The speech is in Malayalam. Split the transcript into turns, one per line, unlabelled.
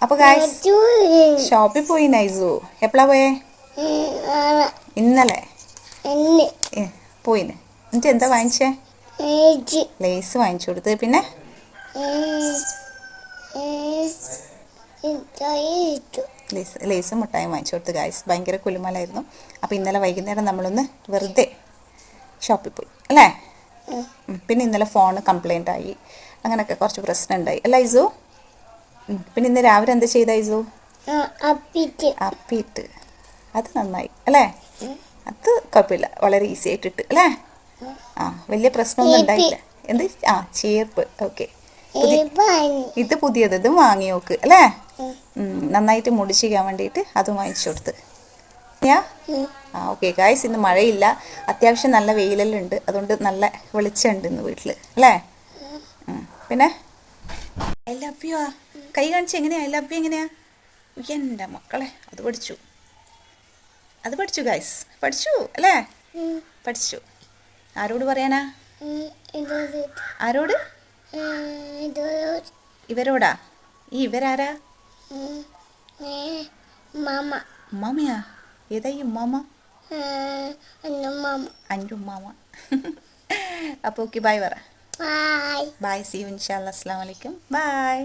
അപ്പോൾ ഗായ്സ് ഷോപ്പിൽ പോയി നൈസു എപ്പോഴാ പോയേ? ഇന്നലെ പോയിന്. എന്നിട്ട് എന്താ വാങ്ങിച്ചേ? ലേസ് വാങ്ങിച്ചു കൊടുത്ത്. പിന്നെ ലേസും മുട്ടായും വാങ്ങിച്ചു കൊടുത്ത് ഗായ്സ്. ഭയങ്കര കുലുമലായിരുന്നു. അപ്പോൾ ഇന്നലെ വൈകുന്നേരം നമ്മളൊന്ന് വെറുതെ ഷോപ്പിൽ പോയി അല്ലേ? പിന്നെ ഇന്നലെ ഫോൺ കംപ്ലൈൻ്റ് ആയി, അങ്ങനെയൊക്കെ കുറച്ച് പ്രശ്നം ഉണ്ടായി അല്ല ഐസു? പിന്നെ ഇന്ന് രാവിലെ എന്താ ചെയ്ത ഐസു? അപ്പിയിട്ട്. അത് നന്നായി അല്ലേ? അത് കുഴപ്പമില്ല, വളരെ ഈസി ആയിട്ടിട്ട് അല്ലേ? വലിയ പ്രശ്നമൊന്നും ഉണ്ടായില്ല. എന്ത്? ചേർപ്പ്. ഓക്കെ, ഇത് പുതിയത്, ഇതും വാങ്ങി നോക്ക് അല്ലേ? നന്നായിട്ട് മുടിച്ചിക്കാൻ വേണ്ടിയിട്ട് അതും വാങ്ങിച്ചു കൊടുത്ത്. ഓക്കെ ഗായ്സ്, ഇന്ന് മഴയില്ല, അത്യാവശ്യം നല്ല വെയിലെല്ലാം ഉണ്ട്, അതുകൊണ്ട് നല്ല വെളിച്ചമുണ്ട് ഇന്ന് വീട്ടിൽ അല്ലേ? പിന്നെ ഐ ലവ് യു കൈ കാണിച്ച് എങ്ങനെയാ ഐ ലവ് യു എങ്ങനെയാ? എൻ്റെ മക്കളെ, അത് പഠിച്ചു ഗായ്സ്, പഠിച്ചു അല്ലേ? പഠിച്ചു. ആരോട് പറയാനാ? ആരോട്? ഇവരോടാ. ഇവരാരാ? ഉമ്മാമയാ? ഏതാ ഈ ഉമ്മാമ? അൻ്റെ ഉമ്മാമ. അപ്പോൾ ഓക്കെ, ബൈ പറ. ബൈ, സീ യു ഇൻഷാല്ലാ. അസ്സലാമു അലൈക്കും. ബൈ.